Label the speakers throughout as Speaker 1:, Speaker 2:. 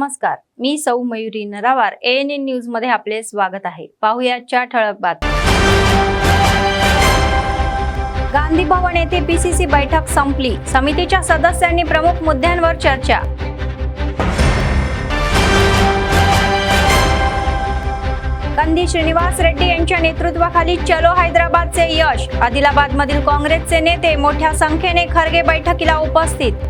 Speaker 1: नमस्कार, मी सौ Mayuri नरावार। ANN news मध्ये आपले स्वागत आहे। पाहुयाच्या ठळक बातम्या। गांधी भवन येथे PCC बैठक संपली। समितीच्या सदस्यांनी प्रमुख मुद्द्यांवर चर्चा। कंदी श्रीनिवास रेड्डी यांच्या नेतृत्वाखाली चलो हैदराबादचे यश। आदिलाबाद मधील काँग्रेसचे नेते मोठ्या संख्येने खरगे बैठकीला उपस्थित।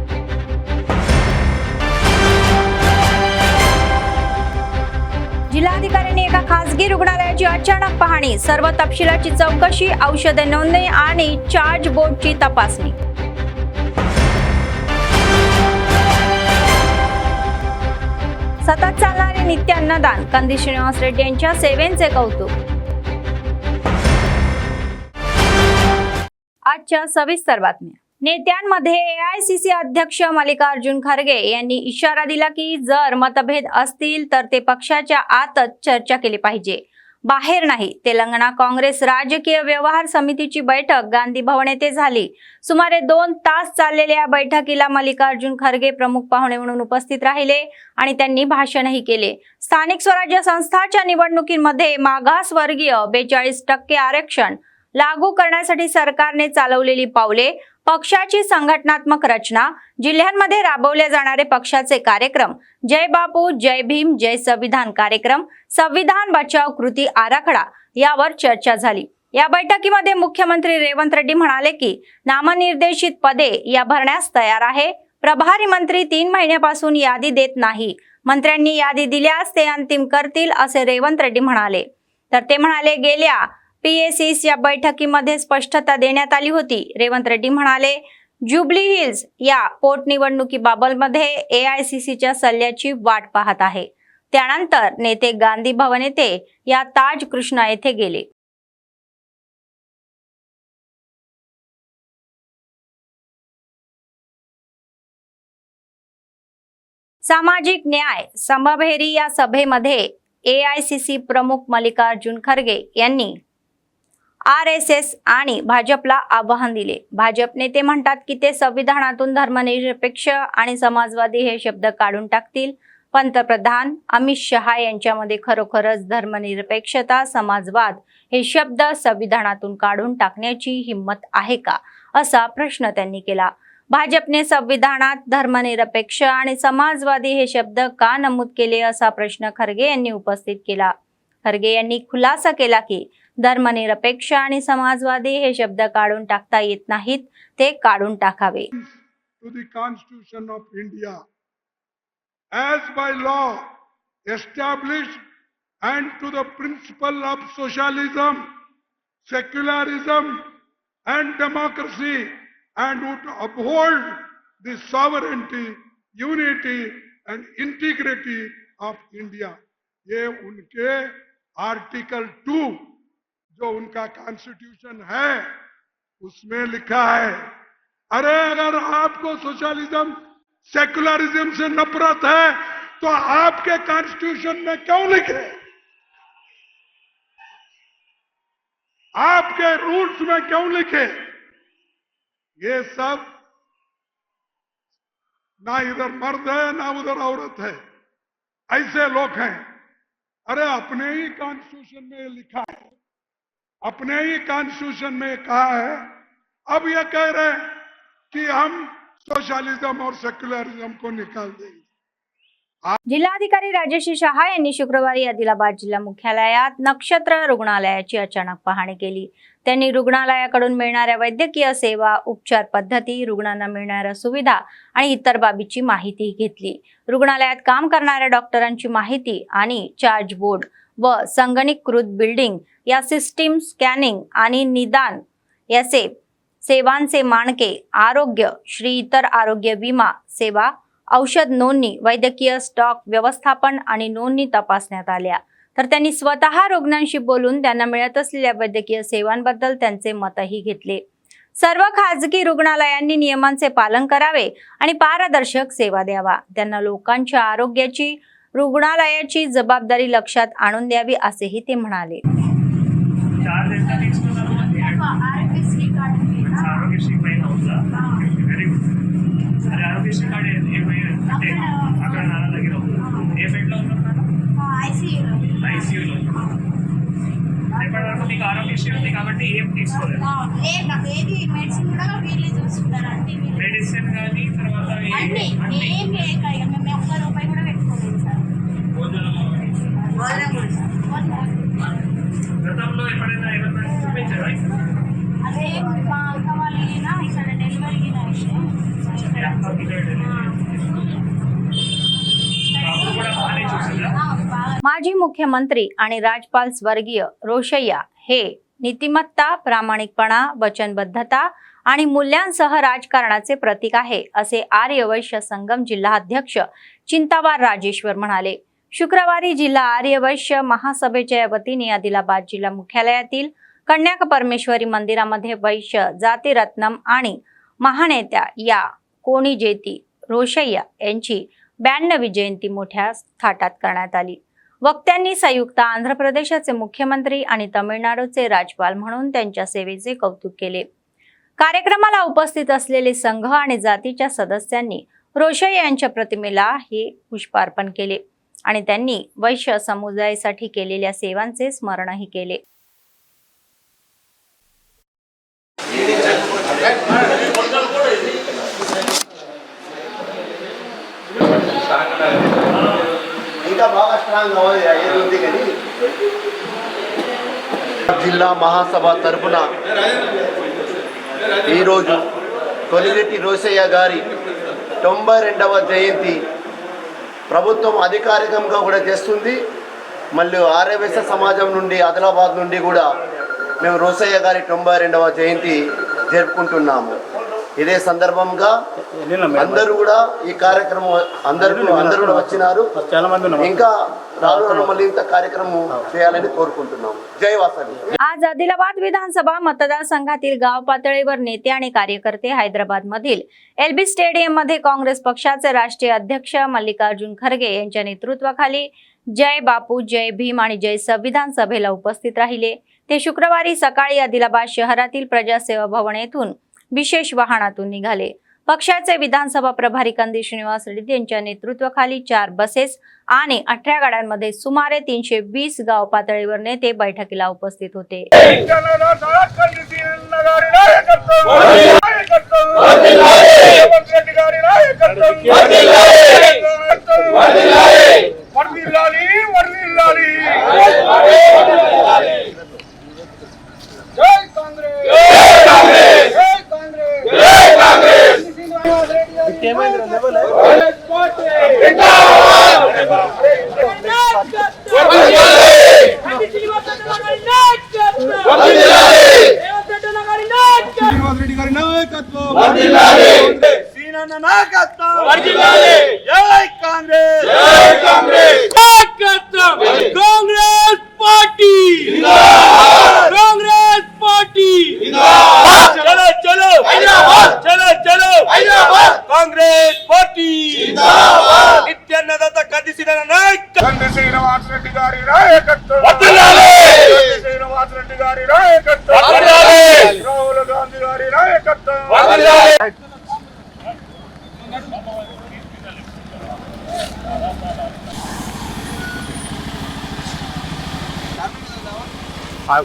Speaker 1: जिल्हाधिकाऱ्यांनी एका खासगी रुग्णालयाची अचानक पाहणी। सर्व तपशिलाची चौकशी, औषधे नोंदणी आणि चार्ज बोर्डची तपासणी। सतत चालणारे नित्य अन्नदान। कंदी श्रीनिवास रेड्डी यांच्या सेवेचे कौतुक। आजच्या सविस्तर बातम्या। नेत्यांमध्ये AICC अध्यक्ष मल्लिकार्जुन खरगे यांनी इशारा दिला की जर मतभेद असतील तर ते पक्षाच्या आतच चर्चा केली पाहिजे, बाहेर नाही। तेलंगणा काँग्रेस राजकीय व्यवहार समितीची बैठक गांधी भवन येथे झाली। सुमारे 2 तास चाललेल्या या बैठकीला मल्लिकार्जुन खरगे प्रमुख पाहुणे म्हणून उपस्थित राहिले आणि त्यांनी भाषणही केले। स्थानिक स्वराज्य संस्थांच्या निवडणुकीमध्ये मागासवर्गीय 42% आरक्षण लागू करण्यासाठी सरकारने चालवलेली पावले, पक्षाची संघटनात्मक रचना, जिल्ह्यांमध्ये राबवले जाणारे पक्षाचे कार्यक्रम, जय बापू जय भीम जय संविधान कार्यक्रम, संविधान बचाव कृती आराखडा यावर चर्चा झाली। या बैठकीमध्ये मुख्यमंत्री रेवंत रेड्डी म्हणाले की नामनिर्देशित पदे या भरण्यास तयार आहे। प्रभारी मंत्री 3 महिन्यापासून यादी देत नाही। मंत्र्यांनी यादी दिल्यास ते अंतिम करतील असे रेवंत रेड्डी म्हणाले। तर ते म्हणाले गेल्या PACs या बैठकीमध्ये स्पष्टता देण्यात आली होती। रेवंत रेड्डी म्हणाले जुबली हिल्स या पोटनिवडणुकीबाबतमध्ये AICCच्या सल्ल्याची वाट पाहत आहे। त्यानंतर नेते गांधी भवन येथे या ताज कृष्णा येथे गेले। सामाजिक न्याय समभेरी या सभेमध्ये AICC प्रमुख मल्लिकार्जुन खरगे यांनी RSS आणि भाजपला आवाहन दिले। भाजप नेते म्हणतात की ते संविधानातून धर्मनिरपेक्ष आणि समाजवादी हे शब्द काढून टाकतील। पंतप्रधान अमित शहा यांच्यामध्ये खरोखरच धर्मनिरपेक्षता, समाजवाद हे शब्द संविधानातून काढून टाकण्याची हिम्मत आहे का, असा प्रश्न त्यांनी केला। भाजपने संविधानात धर्मनिरपेक्ष आणि समाजवादी हे शब्द का नमूद केले, असा प्रश्न खरगे यांनी उपस्थित केला। खरगे यांनी खुलासा केला की धर्मनिरपेक्ष आणि समाजवादी हे शब्द काढून टाकता येत नाहीत, ते काढून टाकावे।
Speaker 2: To the constitution of India as by law established and to the principle of socialism, secularism and democracy, and would uphold the sovereignty, unity and integrity of India। ये उनके आर्टिकल 2 जो उनका कॉन्स्टिट्यूशन है उसमें लिखा है। अरे अगर आपको सोशलिज्म सेकुलरिज्म से नफरत है तो आपके कॉन्स्टिट्यूशन में क्यों लिखे, आपके रूल्स में क्यों लिखे? ये सब ना इधर मर्द है ना उधर औरत है, ऐसे लोग हैं। अरे अपने ही कॉन्स्टिट्यूशन में लिखा है, अपने ही कॉन्स्टिट्यूशन में कहा है, अब ये कह रहे हैं कि हम सोशलिज्म और सेक्युलरिज्म को निकाल देंगे।
Speaker 1: जिल्हाधिकारी राजेश शहा यांनी शुक्रवारी आदिलाबाद जिल्हा मुख्यालयात नक्षत्र रुग्णालयाची अचानक पाहणी केली। त्यांनी रुग्णालयाकडून मिळणाऱ्या वैद्यकीय सेवा, उपचार पद्धती, रुग्णांना मिळणाऱ्या सुविधा आणि इतर बाबींची माहिती घेतली। रुग्णालयात काम करणाऱ्या डॉक्टरांची माहिती आणि चार्ज बोर्ड व संगणकीकृत बिल्डिंग या सिस्टीम, स्कॅनिंग आणि निदान याचे सेवांचे मानके, आरोग्य श्री, इतर आरोग्य विमा सेवा, औषध नोंदणी, वैद्यकीय स्टॉक व्यवस्थापन आणि नोंदणी तपासण्यात आल्या। तर त्यांनी स्वतः रुग्णांशी बोलून त्यांना मिळत असलेल्या वैद्यकीय सेवांबद्दल त्यांचे मतही घेतले। सर्व खासगी रुग्णालयांनी नियमांचे पालन करावे आणि पारदर्शक सेवा द्यावा। त्यांना लोकांच्या आरोग्याची, रुग्णालयाची जबाबदारी लक्षात आणून द्यावी असेही ते म्हणाले।
Speaker 3: आरोग्यश्री कार्ड ఏ బెడ్లో ఉన్నారు?
Speaker 4: ఐసీయూలో.
Speaker 3: ఐసీయూలో. ఇప్పటివరకు మీకు ఆరోగ్యశ్రీ ఉంది కాబట్టి ఏం తీసుకోలేదు.
Speaker 4: ఏది మెడిసిన్ కూడా వీళ్ళే చూసుకుంటారు. అంటే
Speaker 3: మెడిసిన్ కానీ తర్వాత
Speaker 4: అన్నీ ఏం లేక ఇక మేము ఒక్క రూపాయి కూడా పెట్టుకోలేదు సార్.
Speaker 3: గతంలో ఎప్పుడైనా ఎవరైనా చూపించారా?
Speaker 4: అదే మా అక్క వాళ్ళైనా ఇక్కడ డెలివరీకి
Speaker 1: माजी मुख्यमंत्री आणि राजपाल स्वर्गीय रोशय्या हे नीतिमत्ता, प्रामाणिकपणा, वचनबद्धता आणि मूल्यांसह राजकारणाचे प्रतीक आहे असे आर्य वैश्य संगम जिल्हा अध्यक्ष चिंतावार राजेश्वर म्हणाले। शुक्रवारी जिल्हा आर्य वैश्य महासभेच्या वतीने आदिलाबाद जिल्हा मुख्यालयातील कन्याक परमेश्वरी मंदिरामध्ये वैश्य जातिरत्नम आणि महानेत्या या कोणिजेती रोशय्या यांची 92वी जयंती मोठ्या थाटात करण्यात आली। वक्त्यांनी संयुक्त आंध्र प्रदेशाचे मुख्यमंत्री आणि तमिळनाडूचे राज्यपाल म्हणून त्यांच्या सेवेचे कौतुक केले। कार्यक्रमाला उपस्थित असलेले संघ आणि जातीच्या सदस्यांनी रोशय्या यांच्या प्रतिमेला हे पुष्पार्पण केले आणि त्यांनी वैश्य समुदायासाठी केलेल्या सेवांचे स्मरणही केले।
Speaker 5: జిల్లా మహాసభ తరపున ఈరోజు కొలిరెడ్డి రోశయ్య గారి 92వ జయంతి ప్రభుత్వం అధికారికంగా కూడా చేస్తుంది। మళ్ళీ ఆర్యవైశ్య సమాజం నుండి ఆదిలాబాద్ నుండి కూడా మేము రోశయ్య గారి 92వ జయంతి జరుపుకుంటున్నాము। ఇదే సందర్భంగా అందరూ కూడా ఈ కార్యక్రమం అందరూ కూడా వచ్చినారు। ఇంకా రాను మళ్ళీ ఇంత కార్యక్రమం చేయాలని కోరుకుంటున్నాము। जय वासवी।
Speaker 1: आज आदिलाबाद विधानसभा मतदारसंघातील गाव पातळीवर नेते आणि कार्यकर्ते हैदराबाद मधील एलबी स्टेडियम मध्ये काँग्रेस पक्षाचे राष्ट्रीय अध्यक्ष मल्लिकार्जुन खरगे यांच्या नेतृत्वाखाली जय बापू, जय भीम आणि जय संविधान सभेला उपस्थित राहिले। ते शुक्रवारी सकाळी आदिलाबाद शहरातील प्रजासेवा भवन येथून विशेष वाहनातून निघाले। पक्षाचे विधानसभा प्रभारी कंदी श्रीनिवास रेड्डी यांच्या नेतृत्वाखाली 4 बसेस आणि 18 गाड्यांमध्ये सुमारे 320 गाव पातळीवर नेते बैठकीला उपस्थित होते।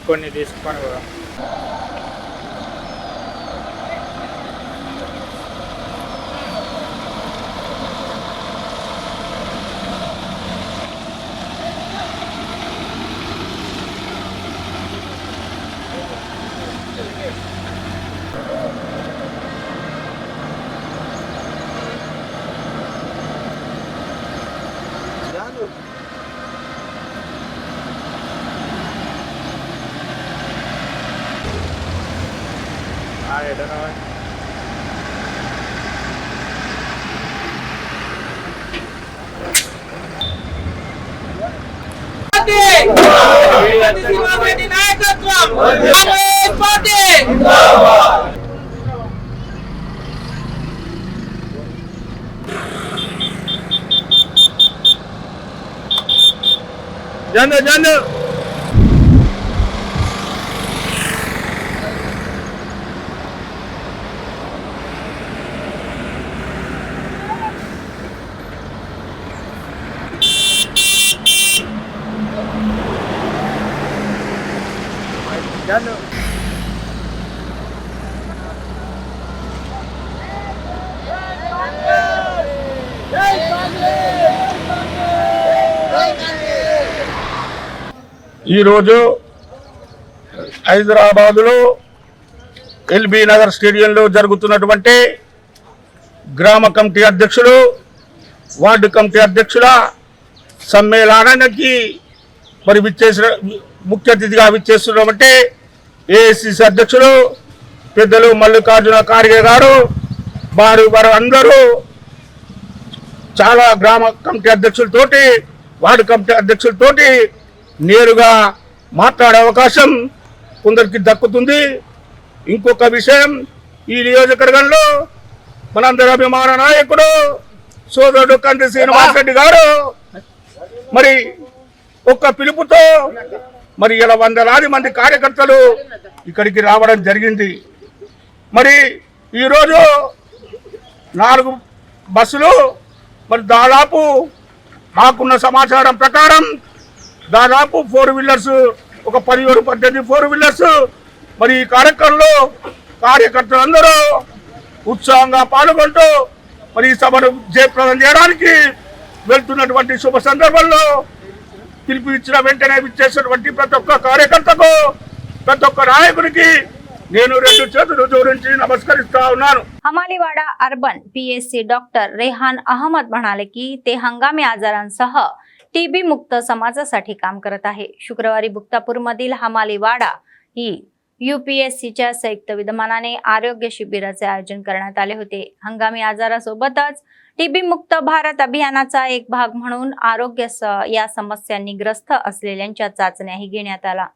Speaker 3: కొన్ని తీసుకొని కూడా जानो
Speaker 6: ఈరోజు హైదరాబాదులో ఎల్బీ నగర్ స్టేడియంలో జరుగుతున్నటువంటి గ్రామ కమిటీ అధ్యక్షులు వార్డు కమిటీ అధ్యక్షుల సమ్మేళనానికి మరి ముఖ్య అతిథిగా విచ్చేస్తున్నటువంటి ఏఐసిసి అధ్యక్షులు పెద్దలు మల్లికార్జున ఖార్గే గారు వారు అందరూ చాలా గ్రామ కమిటీ అధ్యక్షులతోటి వార్డు కమిటీ అధ్యక్షులతోటి నేరుగా మాట్లాడే అవకాశం కొందరికి దక్కుతుంది. ఇంకొక విషయం, ఈ నియోజకవర్గంలో మనందరి అభిమాన నాయకుడు సోదరుడు కంది శ్రీనివాస్ రెడ్డి గారు మరి ఒక్క పిలుపుతో మరి ఇలా వందలాది మంది కార్యకర్తలు ఇక్కడికి రావడం జరిగింది. మరి ఈరోజు 4 బస్సులు మరి దాదాపు మాకున్న సమాచారం ప్రకారం దాదాపు 4 వీలర్స్ ఒక 17-18 4 వీలర్స్ మరి ఈ కార్యక్రమంలో కార్యకర్తలందరూ ఉత్సాహంగా పాల్గొంటూ మరి ఈ సభను జయప్రదం చేయడానికి వెళ్తున్నటువంటి శుభ సందర్భంలో పిలుపు ఇచ్చిన వెంటనే విచ్చేసినటువంటి ప్రతి ఒక్క కార్యకర్తకు ప్రతి ఒక్క నాయకుడికి నేను 2 చేతులు జోడించి नमस्करिस्ता ఉన్నాను.
Speaker 1: Hamaliwada urban PSC doctor Rehan Ahmed म्हणाले की ते हंगामी आजारांसह टीबी मुक्त समाजासाठी काम करत आहे. शुक्रवारी बुक्तापूरमधील हमालीवाडा ही यूपीएससीच्या संयुक्त विद्यमानाने आरोग्य शिबिराचे आयोजन करण्यात आले होते. हंगामी आजारासोबतच टीबी मुक्त भारत अभियानाचा एक भाग म्हणून आरोग्य या समस्यांनी ग्रस्त असलेल्यांच्या चाचण्याही घेण्यात आला.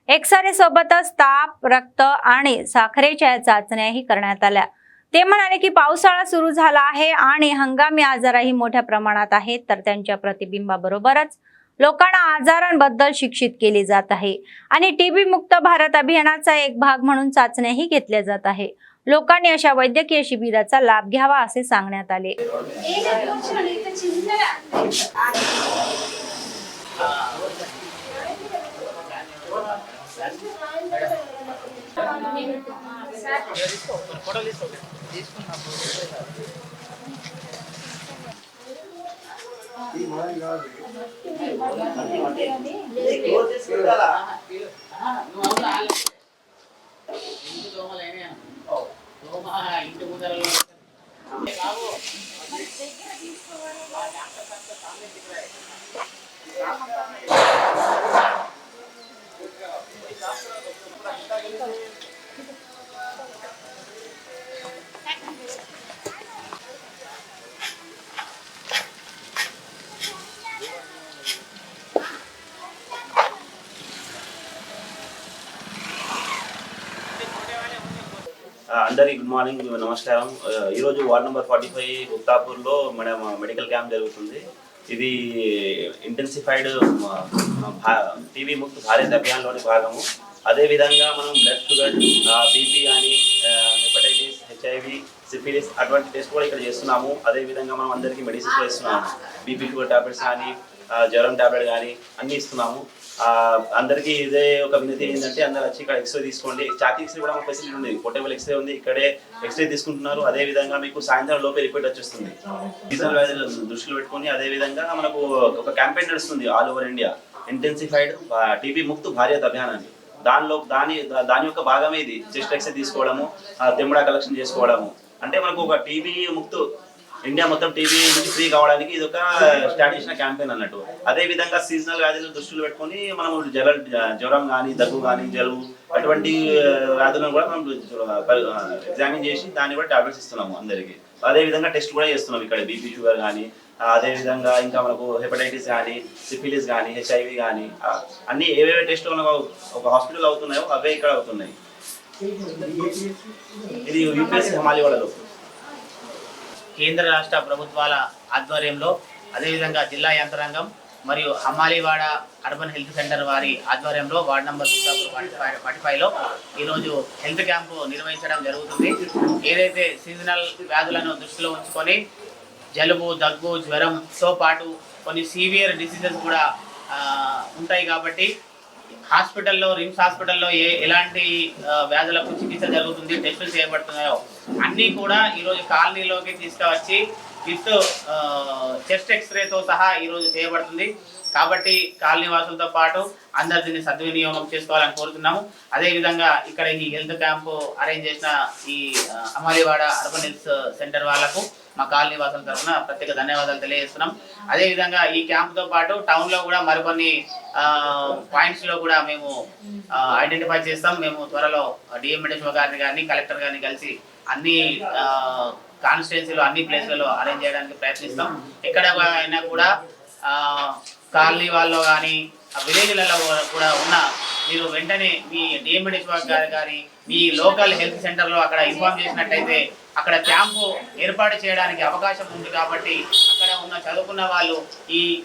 Speaker 1: एक्सरे सोबतच ताप, रक्त आणि साखरेच्या चाचण्याही करण्यात आल्या. ते म्हणाले की पावसाळा सुरू झाला आहे आणि हंगामी आजारही मोठ्या प्रमाणात आहेत, तर त्यांच्या प्रतिबिंबाबरोबरच लोकांना आजारांबद्दल शिक्षित केले जात आहे आणि टीबी मुक्त भारत अभियानाचा एक भाग म्हणून चाचण्याही घेतल्या जात आहे. लोकांनी अशा वैद्यकीय शिबिराचा लाभ घ्यावा असे सांगण्यात आले.
Speaker 7: అందరికీ గుడ్ మార్నింగ్, నమస్కారం. ఈరోజు వార్డ్ నెంబర్ 45 గుప్తాపూర్లో మన మెడికల్ క్యాంప్ జరుగుతుంది. ఇది ఇంటెన్సిఫైడ్ టీబీ ముక్త భారత్ అభియాన్లోని భాగము. అదేవిధంగా మనం బ్లడ్ షుగర్, బీపీ కానీ, హెపటైటిస్, హెచ్ఐవి, సిఫిలిస్ అటువంటి టెస్ట్ కూడా ఇక్కడ చేస్తున్నాము. అదేవిధంగా మనం అందరికీ మెడిసిన్స్ కూడా ఇస్తున్నాము. బీపీ షుగర్ టాబ్లెట్స్ కానీ, జ్వరం టాబ్లెట్ కానీ అన్నీ ఇస్తున్నాము. అందరికీ ఇదే ఒక వినతి ఏంటంటే అందరు వచ్చి ఇక్కడ ఎక్స్రే తీసుకోండి. ఛాతీ ఎక్స్రే కూడా మన ఫెసిలిటీ ఉంది, పోర్టబుల్ ఎక్స్రే ఉంది, ఇక్కడే ఎక్స్రే తీసుకుంటున్నారు. అదేవిధంగా మీకు సాయంత్రం లోపే రిపోర్ట్ వచ్చేస్తుంది. సీజనల్ వ్యాధులు దృష్టిలో పెట్టుకొని అదేవిధంగా మనకు ఒక క్యాంపెయిన్ నడుస్తుంది all over India, intensified TB ముక్త భారత్ అభియాన్ అని. దాని యొక్క భాగమే ఇది. చెస్ట్ ఎక్స్రే తీసుకోవడము, తెమ్ముడా కలెక్షన్ చేసుకోవడము. అంటే మనకు ఒక టీబీ ముక్త ఇండియా మొత్తం టీబీ నుంచి ఫ్రీ కావడానికి ఇది ఒక స్టార్ట్ చేసిన క్యాంపెయిన్ అన్నట్టు. అదే విధంగా సీజనల్ వ్యాధులను దృష్టిలో పెట్టుకొని మనం జ్వరం కానీ, దగ్గు కానీ, జలుబు అటువంటి వ్యాధులను కూడా మనం ఎగ్జామిన్ చేసి దాన్ని కూడా టాబ్లెట్స్ ఇస్తున్నాము అందరికీ. అదేవిధంగా టెస్ట్ కూడా చేస్తున్నాం ఇక్కడ, బీపీ షుగర్ కానీ, అదేవిధంగా ఇంకా మనకు హెపటైటిస్ కానీ, సిఫిలిస్ కానీ, హెచ్ఐవి కానీ అన్ని ఏవేవి టెస్టులు మనకు ఒక హాస్పిటల్ అవుతున్నాయో అవే ఇక్కడ అవుతున్నాయి. ఇది యూపీఎస్సీ హమాలీవాడలో
Speaker 8: కేంద్ర రాష్ట్ర ప్రభుత్వాల ఆధ్వర్యంలో, అదేవిధంగా జిల్లా యంత్రాంగం మరియు హమాలీవాడ అర్బన్ హెల్త్ సెంటర్ వారి ఆధ్వర్యంలో వార్డ్ నంబర్ 45లో ఈరోజు హెల్త్ క్యాంపు నిర్వహించడం జరుగుతుంది. ఏదైతే సీజనల్ వ్యాధులను దృష్టిలో ఉంచుకొని జలుబు, దగ్గు, జ్వరంతో పాటు కొన్ని సీవియర్ డిసీజెస్ కూడా ఉంటాయి కాబట్టి హాస్పిటల్లో రిమ్స్ హాస్పిటల్లో ఎలాంటి వ్యాధులకు చికిత్స జరుగుతుంది, టెస్టులు చేయబడుతున్నాయో అన్నీ కూడా ఈరోజు కాలనీలోకి తీసుకువచ్చి విత్ చెస్ట్ ఎక్స్రేతో సహా ఈరోజు చేయబడుతుంది. కాబట్టి కాలనీ వాసులతో పాటు అందరు దీన్ని సద్వినియోగం చేసుకోవాలని కోరుతున్నాము. అదేవిధంగా ఇక్కడ ఈ హెల్త్ క్యాంపు అరేంజ్ చేసిన ఈ అమాలివాడ అర్బన్ హెల్త్ సెంటర్ వాళ్లకు మా కాలనీ వాసుల తరఫున ప్రత్యేక ధన్యవాదాలు తెలియజేస్తున్నాం. అదేవిధంగా ఈ క్యాంపుతో పాటు టౌన్లో కూడా మరికొన్ని పాయింట్స్లో కూడా మేము ఐడెంటిఫై చేస్తాం. మేము త్వరలో డిఎంఎడ్ఎస్ఓ గారిని కానీ కలెక్టర్ గారిని కలిసి అన్ని కాన్స్టిట్యున్సీలో అన్ని ప్లేస్లలో అరేంజ్ చేయడానికి ప్రయత్నిస్తాం. ఎక్కడ అయినా కూడా కాలనీ వాళ్ళు కానీ విలేజ్లలో కూడా ఉన్న మీరు వెంటనే మీ డిఎంఎడ్ఎస్ఓ గారు కానీ మీ లోకల్ హెల్త్ సెంటర్లో అక్కడ ఇన్ఫార్మ్ చేసినట్టయితే అక్కడ క్యాంపు ఏర్పాటు చేయడానికి అవకాశం ఉంది. కాబట్టి అక్కడ ఉన్న చదువుకున్న వాళ్ళు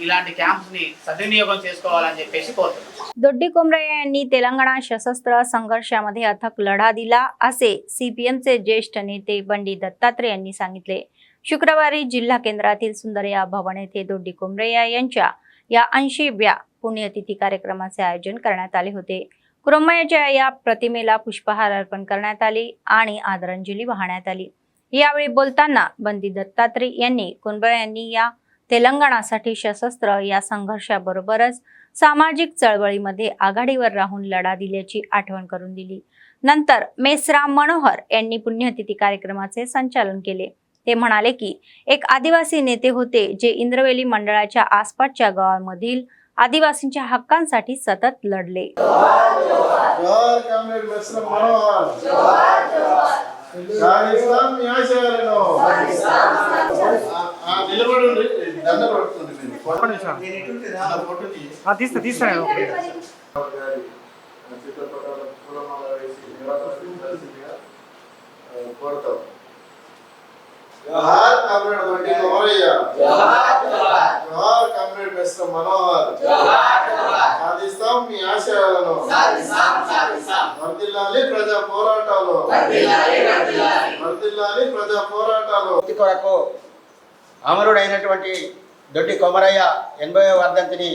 Speaker 8: ఇలాంటి క్యాంప్స్ని సద్వినియోగం చేసుకోవాలని చెప్పేసి कोरतो.
Speaker 1: दोड्डी कोमरय्या यांनी तेलंगणा सशस्त्र संघर्षामध्ये अथक लढा दिला असे सीपीएमचे ज्येष्ठ नेते बंडी दत्तात्रय यांनी सांगितले. शुक्रवारी जिल्हा केंद्रातील सुंदरया भवन येथे दोड्डी कोमरय्या यांच्या या 80व्या पुण्यतिथी कार्यक्रमाचे आयोजन करण्यात आले होते. कोमरय्याच्या या प्रतिमेला पुष्पहार अर्पण करण्यात आले आणि आदरांजली वाहण्यात आली. यावेळी बोलताना बंडी दत्तात्रय यांनी कोमरय्या यांनी या तेलंगणासाठी सशस्त्र या संघर्षाबरोबरच सामाजिक चळवळीमध्ये आघाडीवर राहून लढा दिल्याची आठवण करून दिली. नंतर मेसराम मनोहर यांनी पुण्यतिथी कार्यक्रमाचे संचालन केले. ते म्हणाले की एक आदिवासी नेते होते जे इंद्रवेली मंडळाच्या आसपासच्या गावांमधील आदिवासींच्या हक्कांसाठी सतत लढले.
Speaker 9: जोहार कामरेड दोड्डी कोमरय्या, जोहार कामरेड मेसराम मनोहर, సాధిస్తాం మీ ఆశయాలను, వర్ధిల్లాలి ప్రజా పోరాటాలు, వర్ధిల్లాలి ప్రజా పోరాటాలు.
Speaker 10: కొరకు అమరుడైనటువంటి దొడ్డి కొమరయ్య 80వ వర్ధంతిని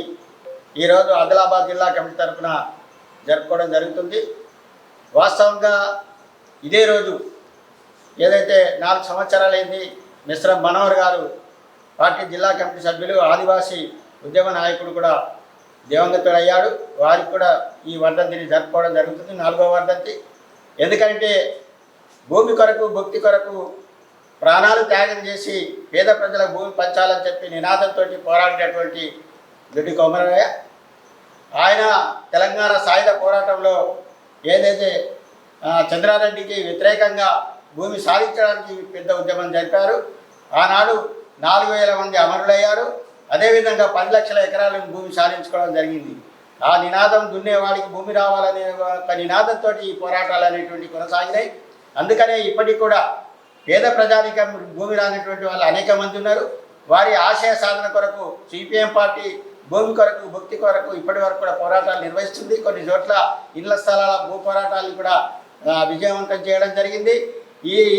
Speaker 10: ఈరోజు ఆదిలాబాద్ జిల్లా కమిటీ తరఫున జరుపుకోవడం జరుగుతుంది. వాస్తవంగా ఇదే రోజు ఏదైతే 4 సంవత్సరాలైంది మిశ్రమ్ మనోహర్ గారు పార్టీ జిల్లా కమిటీ సభ్యులు ఆదివాసీ ఉద్యమ నాయకుడు కూడా దివంగతుడయ్యాడు. వారికి కూడా ఈ వర్ధంతిని జరుపుకోవడం జరుగుతుంది, 4వ వర్ధంతి. ఎందుకంటే భూమి కొరకు భక్తి కొరకు ప్రాణాలు త్యాగం చేసి పేద ప్రజల భూమి పంచాలని చెప్పి నినాదంతో పోరాడేటువంటి దొడ్డి కొమరయ్య ఆయన తెలంగాణ సాయుధ పోరాటంలో ఏదైతే చంద్రారెడ్డికి వ్యతిరేకంగా భూమి సాధించడానికి పెద్ద ఉద్యమం జరిపారు. ఆనాడు 4000 మంది అమరులయ్యారు. అదేవిధంగా 10 లక్షల ఎకరాలను భూమి సాధించుకోవడం జరిగింది. ఆ నినాదం దున్నేవాడికి భూమి రావాలనే ఒక నినాదంతో ఈ పోరాటాలు అనేటువంటి కొనసాగినాయి. అందుకనే ఇప్పటికి కూడా పేద ప్రజానికం భూమి రానటువంటి వాళ్ళు అనేక మంది ఉన్నారు. వారి ఆశయ సాధన కొరకు సిపిఎం పార్టీ భూమి కొరకు భక్తి కొరకు ఇప్పటి వరకు కూడా పోరాటాలు నిర్వహిస్తుంది. కొన్ని చోట్ల ఇళ్ల స్థలాల భూ పోరాటాలను కూడా విజయవంతం చేయడం జరిగింది.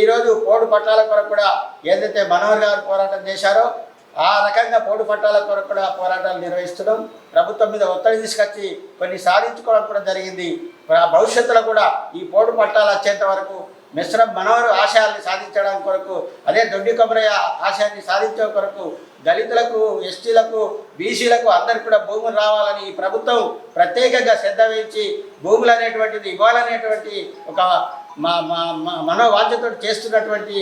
Speaker 10: ఈరోజు పోడు పట్టాల కొరకు కూడా ఏదైతే మనోహర్ గారు పోరాటం చేశారో ఆ రకంగా పోడు పట్టాల కొరకు కూడా పోరాటాలు నిర్వహిస్తున్నాం. ప్రభుత్వం మీద ఒత్తిడి తీసుకొచ్చి కొన్ని సాధించుకోవడం కూడా జరిగింది. భవిష్యత్తులో కూడా ఈ పోడు పట్టాలు వచ్చేంత వరకు మిశ్రమ్ మనోహర్ ఆశయాల్ని సాధించడం కొరకు, అదే దొడ్డి కొమరయ్య ఆశయాన్ని సాధించే కొరకు దళితులకు, ఎస్టీలకు, బీసీలకు అందరికి కూడా భూములు రావాలని ఈ ప్రభుత్వం ప్రత్యేకంగా శ్రద్ధ వహించి భూములు అనేటువంటిది ఇవ్వాలనేటువంటి ఒక మనోవాంఛతో చేస్తున్నటువంటి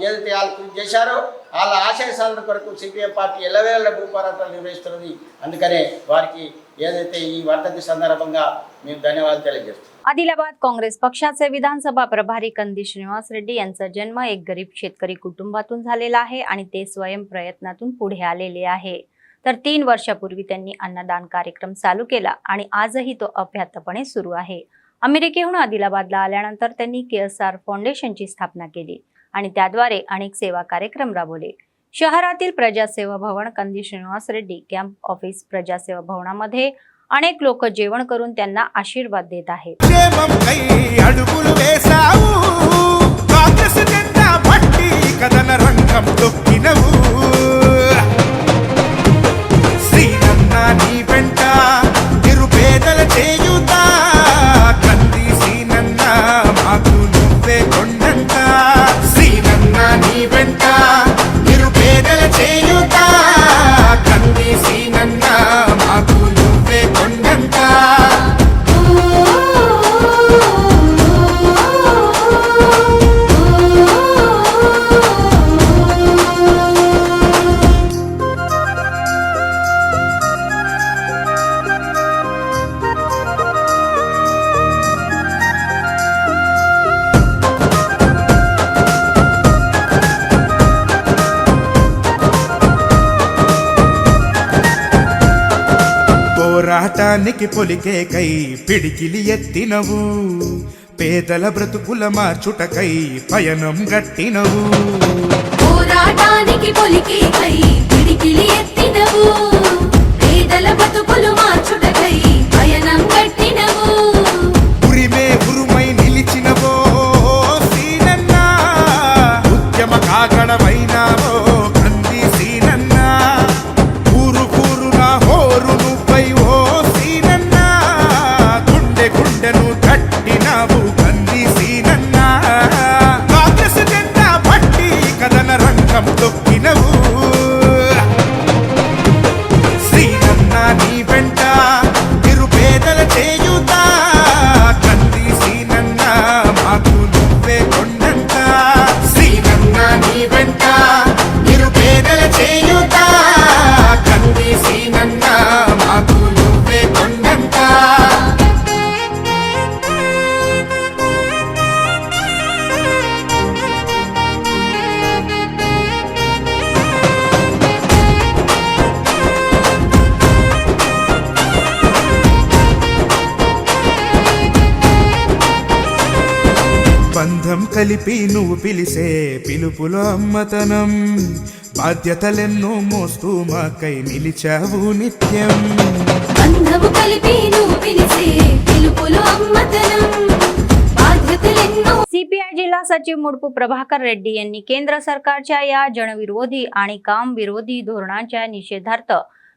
Speaker 10: ఏదైతే వాళ్ళు కృషి చేశారో వాళ్ళ ఆశయ సాధన కొరకు సిపిఎం పార్టీ ఎల్లవేళ భూ పోరాటాలు నిర్వహిస్తున్నది. అందుకనే వారికి ఏదైతే ఈ వర్ధంతి సందర్భంగా మేము ధన్యవాదాలు తెలియజేస్తున్నాం.
Speaker 1: आदिलाबाद काँग्रेस पक्षाचे विधानसभा प्रभारी कंदी श्रीनिवास रेड्डी यांचा जन्म एक गरीब शेतकरी कुटुंबातून झालेला आहे आणि ते स्वयं प्रयत्नातून पुढे आलेले आहे. तर 3 वर्षापूर्वी त्यांनी अन्नदान कार्यक्रम चालू केला आणि आजही तो अव्याहतपणे सुरू आहे. अमेरिकेहून आदिलाबादला आल्यानंतर त्यांनी केएसआर फाउंडेशनची स्थापना केली आणि त्याद्वारे अनेक सेवा कार्यक्रम राबवले. शहरातील प्रजासेवा भवन कंदी श्रीनिवास रेड्डी कॅम्प ऑफिस प्रजासेवा भवनामध्ये अनेक लोक जेवण करून त्यांना आशीर्वाद देत आहेत.
Speaker 11: శ్రీనన్నా నీ వెంట నిరుపేదల చేయ పోరాటానికి పొలికేకై పిడికిలి ఎత్తినవు, పేదల బ్రతుకుల మార్చుటకై పయనం గట్టినవు.
Speaker 4: పోరాటానికి పొలికేకై పిడికిలి ఎత్తినవు, పేదల బతుకులు మార్చుటకై పయనం గట్టినవు.
Speaker 11: ఉరిమే ఉరుమై నిలిచినవో సీనన్న, ఉద్యమ కాగడమైనావో కంది సీనన్న. ఊరు కూరున హోరు నువ్వై ఓ సీనన్న, గుండె గుండెను కట్టినావు కంది సీనన్న. కాంగ్రెస్ జెండా పట్టి కథన రంగం తొక్కినవు. సీనన్న నీ వెంట నిరుపేదల చేయుత, కంది సీనన్న మాకు నువ్వే కొండంత. సీనన్న నీ వెంట నిరుపేదల చేయుత, కంది సీనన్న మాకు నువ్వే కొండంత. బంధం కలిపి నువ్వు పిలిసే పిలుపులో అమ్మతనం, బాధ్యతలెన్నో మోస్తూ మాకై నిలిచావు నిత్యం.
Speaker 4: బంధము కలిపి నువ్వు పిలిచే పిలుపులో अम्मतनम बाध्यतेलेन्नो.
Speaker 1: सीपीआय जिल्हा सचिव मुडपू प्रभाकर रेड्डी यांनी केंद्र सरकारच्या या जनविरोधी आणि काम विरोधी धोरणांच्या निषेधार्थ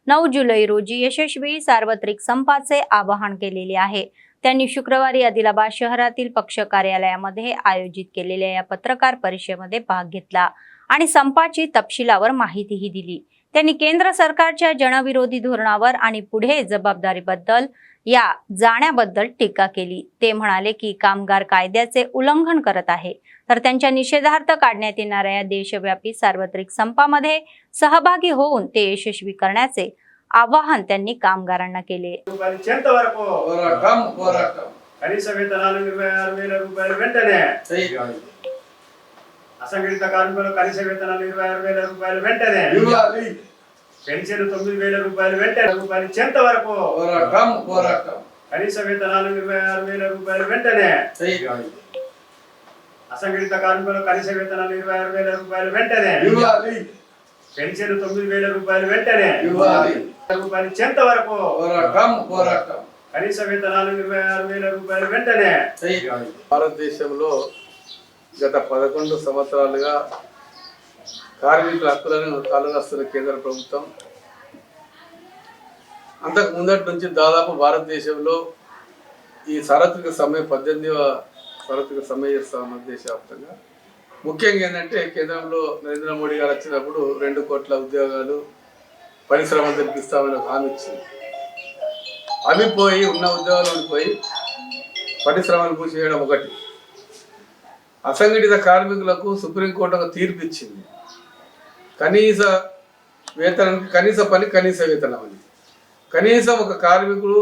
Speaker 1: 9 जुलै रोजी यशस्वी सार्वत्रिक संपाचे आवाहन केलेले आहे. त्यांनी शुक्रवारी आदिलाबाद शहरातील पक्ष कार्यालयामध्ये आयोजित केलेल्या या पत्रकार परिषदेमध्ये भाग घेतला आणि संपाची तपशिलावर माहितीही दिली. त्यांनी केंद्र सरकारच्या जनविरोधी धोरणावर आणि पुढे जबाबदारीबद्दल या जाण्याबद्दल टीका केली. ते म्हणाले की कामगार कायद्याचे उल्लंघन करत आहे, तर त्यांच्या निषेधार्थ काढण्यात येणाऱ्या या देशव्यापी सार्वत्रिक संपामध्ये सहभागी होऊन ते यशस्वी करण्याचे ఆవాహన్ त्यांनी కామగారాన్న కేలే.
Speaker 3: కనీస వేతనాలు 26,000 రూపాయలు వెంటనే, అసంఘటిత కార్మికులకు కనీస వేతనాలు 26,000 రూపాయలు వెంటనే, పెన్షన్ 9,000 రూపాయలు వెంటనే రూపాయలు ఇచ్చేంత వరకు కనీస వేతనాలు 26,000 రూపాయలు వెంటనే, అసంఘటిత కార్మికులకు కనీస వేతనాలు 26,000 రూపాయలు వెంటనే, పెన్షన్ 9,000 రూపాయలు వెంటనే రూపాయలు ఇచ్చేంత వరకు కనీస వేతనాలు 26,000 రూపాయలు వెంటనే.
Speaker 12: భారతదేశంలో గత 11 సంవత్సరాలుగా కార్మికుల హక్కులను కాలరాస్తున్న కేంద్ర ప్రభుత్వం అంతకు ముందటి నుంచి దాదాపు భారతదేశంలో ఈ సార్వత్రిక సమ్మె 18వ సార్వత్రిక సమ్మె చేస్తామన్న దేశవ్యాప్తంగా. ముఖ్యంగా ఏంటంటే కేంద్రంలో నరేంద్ర మోడీ గారు వచ్చినప్పుడు 2 కోట్ల ఉద్యోగాలు పరిశ్రమలు తెప్పిస్తామని హామీ ఇచ్చింది. అవి పోయి ఉన్న ఉద్యోగాలు పోయి పరిశ్రమలు మూసివేయడం ఒకటి. అసంఘటిత కార్మికులకు సుప్రీంకోర్టు ఒక తీర్పు ఇచ్చింది. కనీస వేతనానికి కనీస పని కనీస వేతనం అని. కనీసం ఒక కార్మికుడు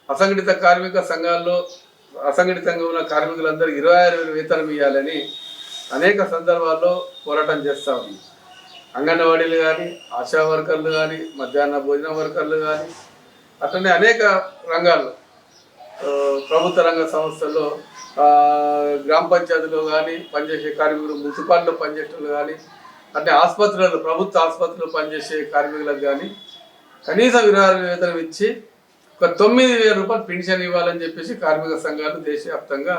Speaker 12: అసంఘటిత కార్మిక సంఘాల్లో అసంఘటితంగా ఉన్న కార్మికులందరూ 26,000 వేతనం ఇవ్వాలని అనేక సందర్భాల్లో పోరాటం చేస్తూ ఉంది. అంగన్వాడీలు కానీ, ఆశా వర్కర్లు కానీ, మధ్యాహ్న భోజన వర్కర్లు కానీ, అట్లనే అనేక రంగాల్లో ప్రభుత్వ రంగ సంస్థల్లో గ్రామ పంచాయతీలో కానీ పనిచేసే కార్మికులు, మున్సిపాలిటీలో పనిచేసేవాళ్ళు కానీ, అంటే ఆసుపత్రులలో ప్రభుత్వ ఆసుపత్రుల్లో పనిచేసే కార్మికులకు కానీ కనీసం 26,000 వేతనం ఇచ్చి ఒక 9,000 రూపాయలు పెన్షన్ ఇవ్వాలని చెప్పేసి కార్మిక సంఘాలు దేశవ్యాప్తంగా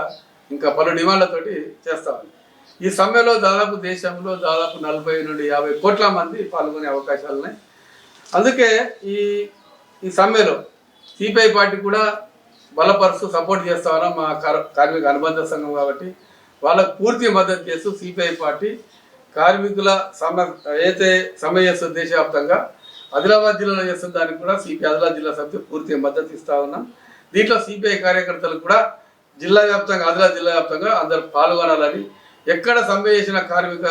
Speaker 12: ఇంకా పలు డిమాండ్లతోటి చేస్తూ ఉన్నాయి. ఈ సమ్మెలో దాదాపు దేశంలో దాదాపు 40 నుండి 50 కోట్ల మంది పాల్గొనే అవకాశాలు ఉన్నాయి. అందుకే ఈ సమ్మెలో సిపిఐ పార్టీ కూడా బలపరుస్తూ సపోర్ట్ చేస్తా ఉన్నాం. మా కార్మిక అనుబంధ సంఘం కాబట్టి వాళ్ళకు పూర్తి మద్దతు చేస్తూ సిపిఐ పార్టీ కార్మికుల అయితే సమ్మె చేస్తుంది దేశవ్యాప్తంగా, ఆదిలాబాద్ జిల్లాలో చేస్తున్న దానికి కూడా సిపిఐ ఆదిలాబాద్ జిల్లా సమితి పూర్తి మద్దతు ఇస్తా ఉన్నాం. దీంట్లో సిపిఐ కార్యకర్తలు కూడా జిల్లా వ్యాప్తంగా ఆదిలాబాద్ జిల్లా వ్యాప్తంగా అందరూ పాల్గొనాలని, ఎక్కడ సమ్మె చేసిన కార్మిక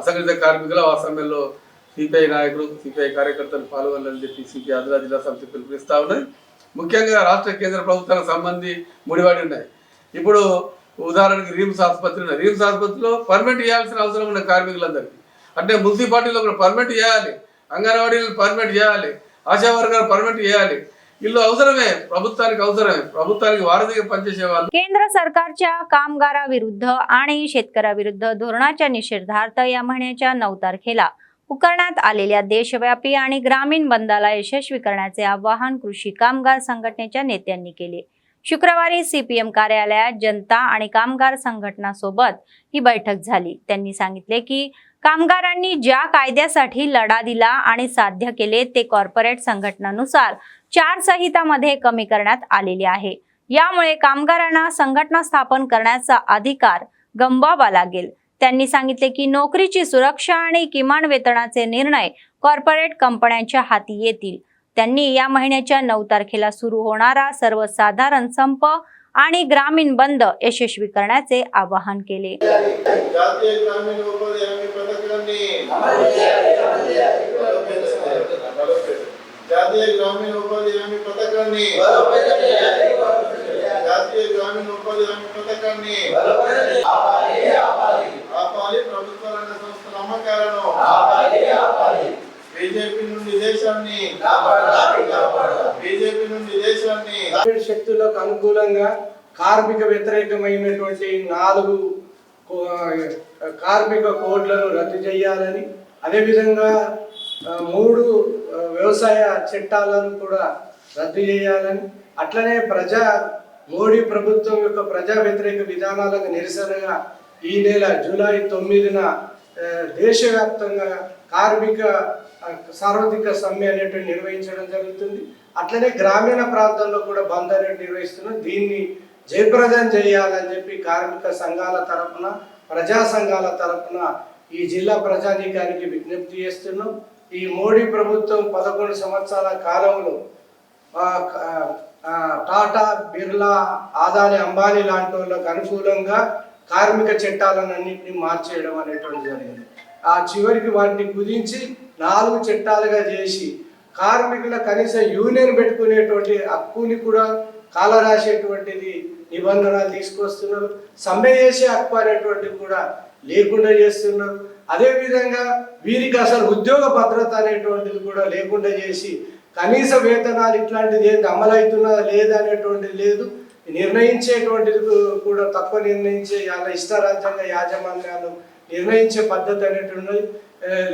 Speaker 12: అసంఘటిత కార్మికులు ఆ సమ్మెలో సిపిఐ నాయకులు సిపిఐ కార్యకర్తలు పాల్గొనాలని చెప్పి సిపిఐ ఆదిలాబాద్ జిల్లా సమితి పిలుపునిస్తా ఉన్నది. ముఖ్యంగా రాష్ట్ర కేంద్ర ప్రభుత్వానికి సంబంధి ముడిపడి ఉన్నాయి. ఇప్పుడు ఉదాహరణకి రిమ్స్ ఆసుపత్రి ఉన్నాయి. రిమ్స్ ఆసుపత్రిలో పర్మిట్ చేయాల్సిన అవసరం ఉన్న కార్మికులందరికీ, అంటే మున్సిపాలిటీలో కూడా పర్మిట్ చేయాలి, అంగన్వాడీలు పర్మిట్ చేయాలి, ఆశా వర్గాలు పర్మిట్ చేయాలి. వీళ్ళు అవసరమే, ప్రభుత్వానికి వారధిగా పనిచేసే వాళ్ళు.
Speaker 1: केंद्र सरकारच्या कामगाराविरुद्ध आणि शेतकऱ्याविरुद्ध धोरणाच्या निषेधार्थ या महिन्याच्या 9 तारखेला पुकारण्यात आलेल्या देशव्यापी आणि ग्रामीण बंदला यशस्वी करण्याचे आवाहन कृषी कामगार संघटनेच्या नेत्यांनी केले. शुक्रवारी सीपीएम कार्यालयात जनता आणि कामगार संघटनांसोबत ही बैठक झाली. त्यांनी सांगितले की कामगारांनी ज्या कायद्यासाठी लढा दिला आणि साध्य केले ते कॉर्पोरेट संघटनांनुसार 4 संहितामध्ये कमी करण्यात आलेले आहे. यामुळे कामगारांना संघटना स्थापन करण्याचा अधिकार गमवावा लागेल. त्यांनी सांगितले की नोकरीची सुरक्षा आणि किमान वेतनाचे निर्णय कॉर्पोरेट कंपन्यांच्या हाती येतील. त्यांनी या महिन्याच्या 9 तारखेला सुरू होणारा सर्वसाधारण संप आणि ग्रामीण बंद यशस्वी करण्याचे आवाहन केले.
Speaker 9: జాతీయ గ్రామీణ ఉపాధి హామీ పథకాన్ని జాతీయ గ్రామీణ ఉపాధి హామీ పథకాన్ని జాతీయ గ్రామీణ ఉపాధి హామీ పథకాన్ని ఆపాలి. ప్రభుత్వ రంగ సంస్థల అమ్మకాలను బీజేపీ నుండి దేశాన్ని
Speaker 13: శక్తులకు అనుకూలంగా కార్మిక వ్యతిరేకమైనటువంటి 4 కార్మిక కోడ్లను రద్దు చేయాలని, అదేవిధంగా 3 వ్యవసాయ చట్టాలను కూడా రద్దు చేయాలని, అట్లనే మోడీ ప్రభుత్వం యొక్క ప్రజా వ్యతిరేక విధానాలకు నిరసనగా ఈ నెల జూలై 9న దేశవ్యాప్తంగా కార్మిక సార్వత్రిక సమ్మె అనేటువంటి నిర్వహించడం జరుగుతుంది. అట్లనే గ్రామీణ ప్రాంతాల్లో కూడా బంద్ అనేది నిర్వహిస్తున్నాం. దీన్ని జయప్రదం చేయాలని చెప్పి కార్మిక సంఘాల తరపున, ప్రజా సంఘాల తరపున ఈ జిల్లా ప్రజానీకానికి విజ్ఞప్తి చేస్తున్నాం. ఈ మోడీ ప్రభుత్వం 11 సంవత్సరాల కాలంలో టాటా, బిర్లా, అదాని, అంబానీ లాంటి వాళ్ళకు అనుకూలంగా కార్మిక చట్టాలన్నింటినీ మార్చేయడం అనేటువంటి జరిగింది. ఆ చివరికి వాటిని కుదించి 4 చట్టాలుగా చేసి కార్మికుల కనీస యూనియన్ పెట్టుకునేటువంటి హక్కుని కూడా కాలరాసేటువంటిది నిబంధనలు తీసుకొస్తున్నారు. సమ్మె చేసే హక్కు అనేటువంటిది కూడా లేకుండా చేస్తున్నారు. అదేవిధంగా వీరికి అసలు ఉద్యోగ భద్రత అనేటువంటిది కూడా లేకుండా చేసి కనీస వేతనాలు ఇట్లాంటిది ఏంటి అమలవుతున్నదా లేదా అనేటువంటిది లేదు. నిర్ణయించేటువంటిది కూడా తక్కువ నిర్ణయించే ఇష్టారాజ్యంగా యాజమాన్యాలు నిర్ణయించే పద్ధతి అనేటువంటిది,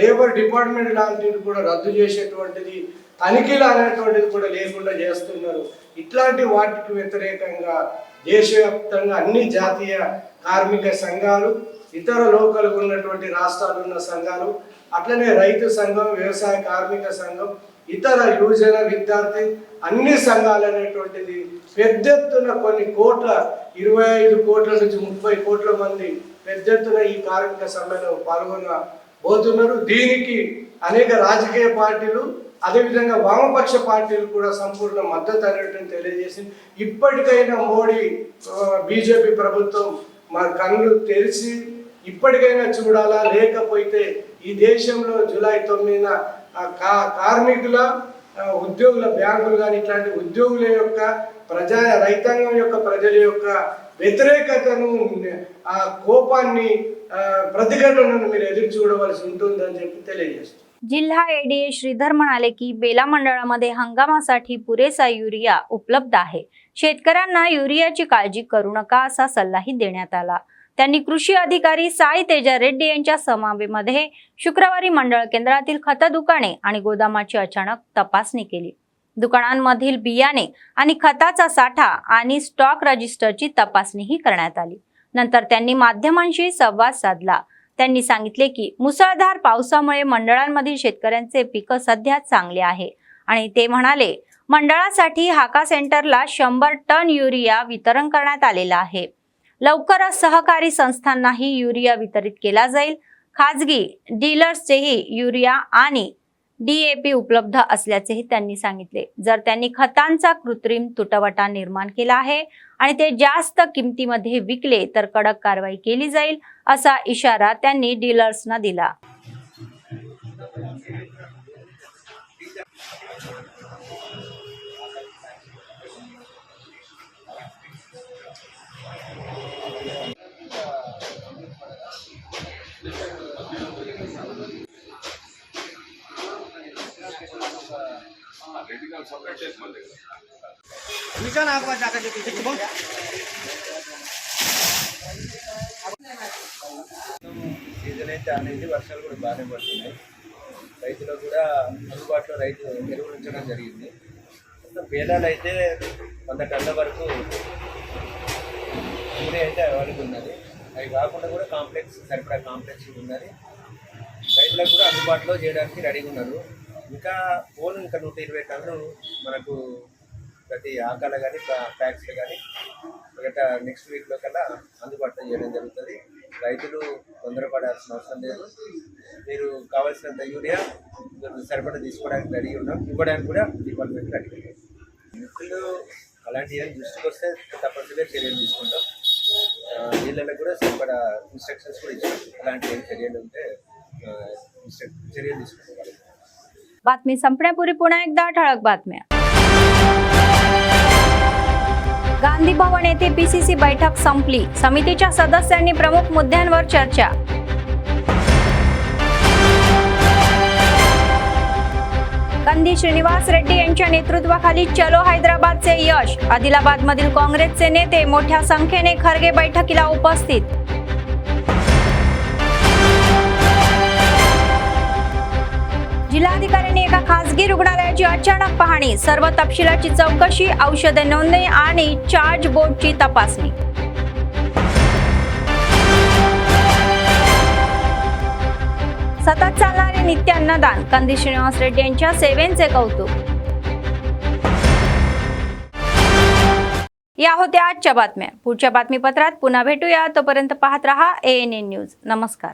Speaker 13: లేబర్ డిపార్ట్మెంట్ లాంటిది కూడా రద్దు చేసేటువంటిది, తనిఖీలు అనేటువంటిది కూడా లేకుండా చేస్తున్నారు. ఇట్లాంటి వాటికి వ్యతిరేకంగా దేశవ్యాప్తంగా అన్ని జాతీయ కార్మిక సంఘాలు, ఇతర లోకల్గా ఉన్నటువంటి రాష్ట్రాలు ఉన్న సంఘాలు, అట్లనే రైతు సంఘం, వ్యవసాయ కార్మిక సంఘం, ఇతర యువజన విద్యార్థి అన్ని సంఘాలు అనేటువంటిది పెద్ద ఎత్తున కొన్ని కోట్ల 25 కోట్ల నుంచి 30 కోట్ల మంది పెద్ద ఎత్తున ఈ కార్మిక సమ్మెలో పాల్గొనబోతున్నారు. దీనికి అనేక రాజకీయ పార్టీలు, అదేవిధంగా వామపక్ష పార్టీలు కూడా సంపూర్ణ మద్దతు అనేటువంటి తెలియజేసింది. ఇప్పటికైనా మోడీ బీజేపీ ప్రభుత్వం మన కళ్ళు తెరిచి ఇప్పటికైనా చూడాలా, లేకపోతే ఈ దేశంలో జూలై 9న కార్మికుల, ఉద్యోగుల, బ్యాంకులు కానీ ఇట్లాంటి ఉద్యోగుల యొక్క రైతాంగం యొక్క ప్రజల యొక్క వ్యతిరేకతను, ఆ కోపాన్ని, प्रतिघटनेनं మీరు ఎదురు చూడవలసి ఉంటుందని చెప్పి తెలియజేస్తారు.
Speaker 1: जिल्हा एडीए श्रीधर म्हणाले की बेला मंडळामध्ये हंगामासाठी पुरेसा युरिया उपलब्ध आहे. शेतकऱ्यांना युरियाची काळजी करू नका असा सल्लाही देण्यात आला. त्यांनी कृषी अधिकारी साई तेजा रेड्डी यांच्या समावेमध्ये शुक्रवारी मंडळ केंद्रातील खत दुकाने आणि गोदामाची अचानक तपासणी केली. दुकानांमधील बियाणे आणि खताचा साठा आणि स्टॉक रजिस्टरची तपासणीही करण्यात आली. नंतर त्यांनी माध्यमांशी संवाद साधला. त्यांनी सांगितले की मुसळधार पावसामुळे मंडळांमधील शेतकऱ्यांचे पीक सध्या चांगले आहे आणि ते म्हणाले मंडळासाठी हाका सेंटरला 100 टन युरिया वितरण करण्यात आलेला आहे. लवकरच सहकारी संस्थांनाही युरिया वितरित केला जाईल. खाजगी डीलर्सचेही युरिया आणि DAP उपलब्ध असल्याचेही त्यांनी सांगितले. जर त्यांनी खतांचा कृत्रिम तुटवडा निर्माण केला आहे आणि ते जास्त किमतीमध्ये विकले तर कडक कारवाई केली जाईल असा इशारा त्यांनी डीलर्सना दिला.
Speaker 2: సెపరేట్ చేసి
Speaker 3: సీజన్ అయితే అనేది వర్షాలు కూడా బాగానే పడుతున్నాయి. రైతులకు కూడా అందుబాటులో రైతు ఎరువులు ఉంచడం జరిగింది. మొత్తం పేలాలు అయితే 100 టన్నుల వరకు యూరియా అయితే అవైలబుల్ ఉన్నది. అవి కాకుండా కూడా సరిపడా కాంప్లెక్స్ ఉన్నది. రైతులకు కూడా అందుబాటులో చేయడానికి రెడీగా ఉన్నారు. ఇంకా 120 టన్నులు మనకు ప్రతి ఆకాల కానీ ప్యాక్స్లో కానీ మిగతా నెక్స్ట్ వీక్లో కల్లా అందుబాటులో చేయడం జరుగుతుంది. రైతులు తొందరపడాల్సిన అవసరం లేదు. మీరు కావాల్సినంత యూరియా సరిపడా తీసుకోవడానికి రెడీ ఉన్నాం. ఇవ్వడానికి కూడా డిపార్ట్మెంట్ రెడీ ఉన్నాం. మిత్రులు అలాంటి ఏం దృష్టికి వస్తే తప్పనిసరిగా చర్యలు తీసుకుంటాం. వీళ్ళకి కూడా సరిపడా ఇన్స్ట్రక్షన్స్ కూడా ఇచ్చాం. అలాంటి ఏం చర్యలు ఉంటే चर्या తీసుకుంటారు.
Speaker 1: बातमी संपण्यापूर्वी पुन्हा एकदा ठळक बातम्या. गांधी भवन येथे पीसीसी बैठक संपली. समितीच्या सदस्यांनी प्रमुख मुद्द्यांवर चर्चा. कंदी श्रीनिवास रेड्डी यांच्या नेतृत्वाखाली चलो हैदराबादचे यश. आदिलाबादमधील काँग्रेसचे नेते मोठ्या संख्येने खरगे बैठकीला उपस्थित. जिल्हाधिकाऱ्यांनी एका खासगी रुग्णालयाची अचानक पाहणी. सर्व तपशिलाची चौकशी, औषधे नोंदणी आणि चार्ज बोर्डची तपासणी. सतत चालणारे नित्य अन्नदान. कंदी श्रीनिवास रेड्डी यांच्या सेवेचे कौतुक. या होत्या आजच्या बातम्या. पुढच्या बातमीपत्रात पुन्हा भेटूया. तोपर्यंत पाहत रहा ANN न्यूज. नमस्कार.